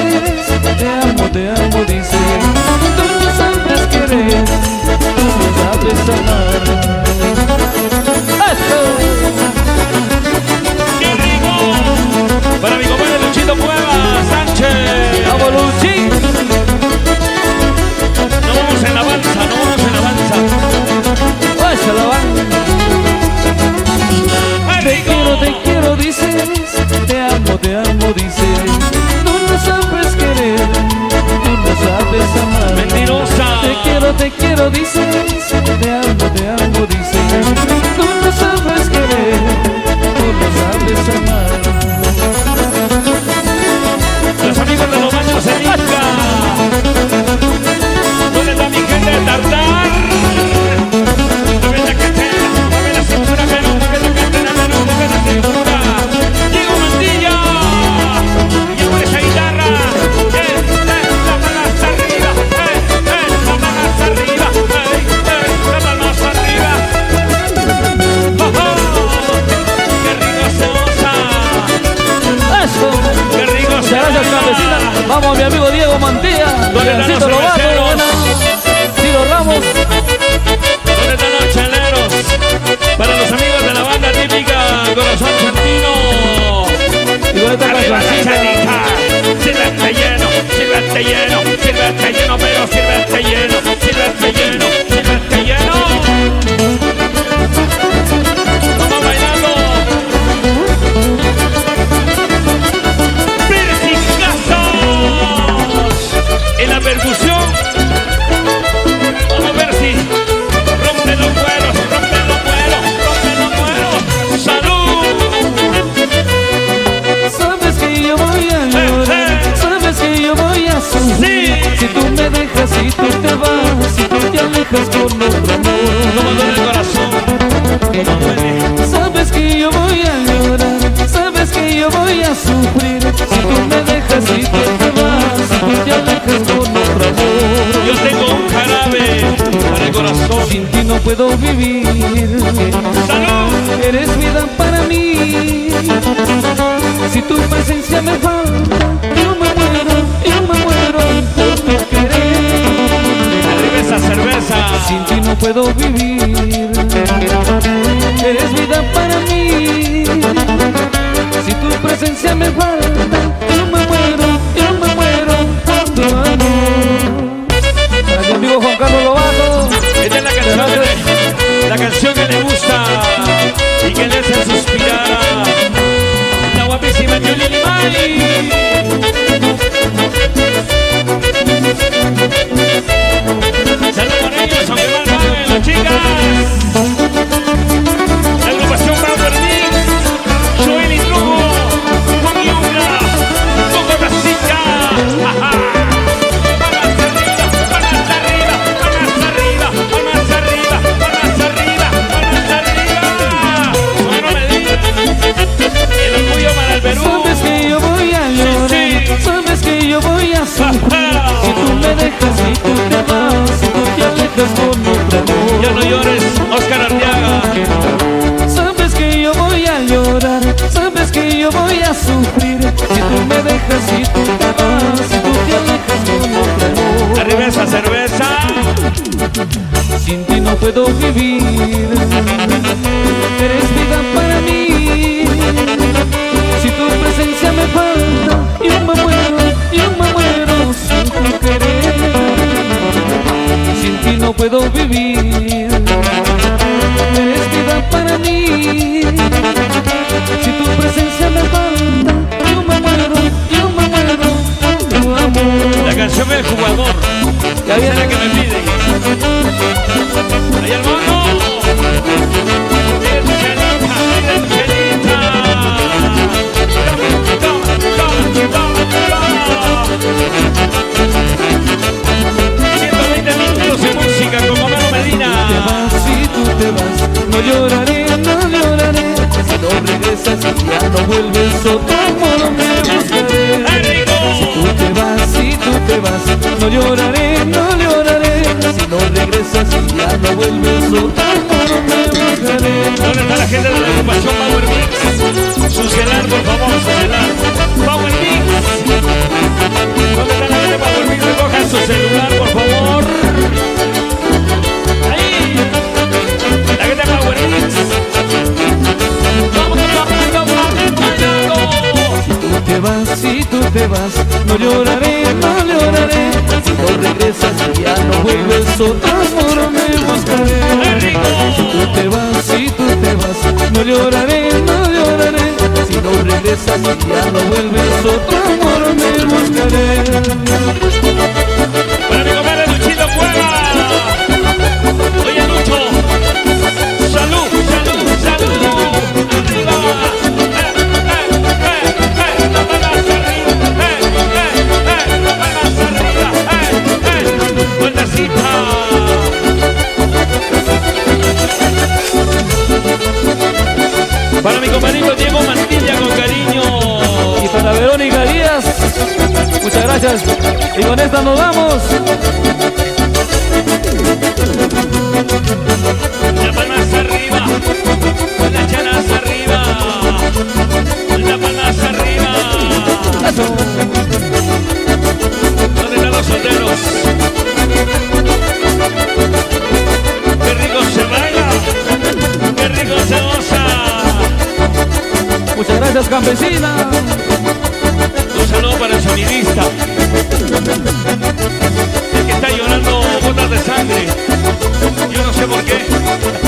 dices, te amo, dices. Tú no sabes querer, tú no sabes amar. ¡Eso! ¡Qué rico! Para mi compadre Luchito Cueva Sánchez. ¡Vamos, Luchi! No vamos en avanza, no vamos en avanza. ¡Eso la van! Te quiero, dices. Te amo, dices. Tú no sabes querer, tú no sabes amar. Mentirosa. Te quiero, dices. Te amo, dices. Tú no sabes querer, tú no sabes amar. Los amigos de los baños en Ica. ¿Dónde está mi gente de Tartar? Mueve la cartera, mueve la cintura, pero mueve la cartera, pero mueve la cintura. Diego Mantilla. Y por esa guitarra. La palma hasta arriba. La palma hasta arriba. La palma hasta arriba. ¡Oh, oh! ¡Qué rico se goza! ¡Eso! ¡Qué rico se Gracias, goza! cabecita. Vamos, mi amigo Diego Mantilla. ¿Dónde están los cerveceros? Tiro Ramos. ¿Dónde están los cheleros? Para los amigos de la banda típica Corazón Santino. Y con esta Arriba la cancioncita. chalita. Sírvete lleno, sírvete lleno, sírvete lleno, pero sírvete lleno, sírvete lleno, sírvete lleno. Vamos bailando. Persicazos en la percusión. Vamos a ver si rompe los cueros, rompe los cueros, rompe los cueros. ¡Salud! Sabes que yo voy a llorar, sabes que yo voy a sufrir. Sí. Si tú me dejas, si tú te vas, si tú te alejas con otro amor. Como duele el corazón, como duele. Sabes que yo voy a llorar, sabes que yo voy a sufrir. Si tú me dejas, si tú te vas, si tú te alejas con otro amor. Yo tengo un jarabe para el corazón. Sin ti no puedo vivir. ¡Salud! Eres vida para mí. Si tu presencia me falta, yo me muero por tu querer. Arriba esa cerveza. Sin ti no puedo vivir. Eres vida para mí. Si tu presencia me falta, yo me muero por tu amor. Para mi amigo Juan Carlos Lobato. Esta es la canción que le gusta y que le hace suspirar. La guapísima Julie Limay. Saludos a ellos, aunque mal paguen las chicas. La agrupación Power Mix, Joel y Truco, con Yunga, con Cortacita. Palmas arriba, palmas arriba, palmas arriba, palmas arriba, palmas arriba, palmas arriba. Bueno, me digan, el orgullo para el Perú. Sabes que yo voy a llorar, Sí, sí. sabes que yo voy a sufrir. Si tú me dejas, si tú te vas, si tú te alejas con otro amor. Ya no llores, Oscar Arteaga. Sabes que yo voy a llorar, sabes que yo voy a sufrir. Si tú me dejas, si tú te vas, si tú te alejas con otro amor. Arriba esa cerveza. Sin ti no puedo vivir. Eres vida para mí. Si tu presencia me falta, yo me muero sin tu querer. Sin ti no puedo vivir. Eres vida para mí. Si tu presencia me falta, yo me muero por tu amor. La canción El Jugador. Ya Esa es viene la que me piden. Ahí hermano. Mira tu chelita, mira tu chelita. Toma, toma, toma, toma. 120 minutos de música con Homero Medina. Si tú te vas, no lloraré, si no regresas y ya no vuelves, otro amor me buscaré. Si tú te vas, no lloraré, si no regresas y ya no vuelves, otro amor me buscaré. ¿Dónde está la gente de la agrupación Power Mix? Su celar, por favor, su celar. Power Mix. No lloraré, no lloraré. Si no regresas y ya no vuelves, otro amor me buscaré. Si tú te vas, si tú te vas, no lloraré, no lloraré. Si no regresas y ya no vuelves, otro amor me buscaré. Para mi compadre Luchito Cueva. Oye, Lucho. Salud, salud, salud. Arriba. No pagas arriba. No pagas arriba. Vueltecita. Para mi compañero Diego Mantilla con cariño. Y para Verónica Díaz, muchas gracias. Y con esta nos vamos. La palmas arriba, las chanas arriba, la palmas arriba. Eso. ¿Dónde están los solteros? Qué rico se baila, qué rico se goza. Muchas gracias, campesina. Un saludo para el sonidista, el que está llorando gotas de sangre. Yo no sé por qué.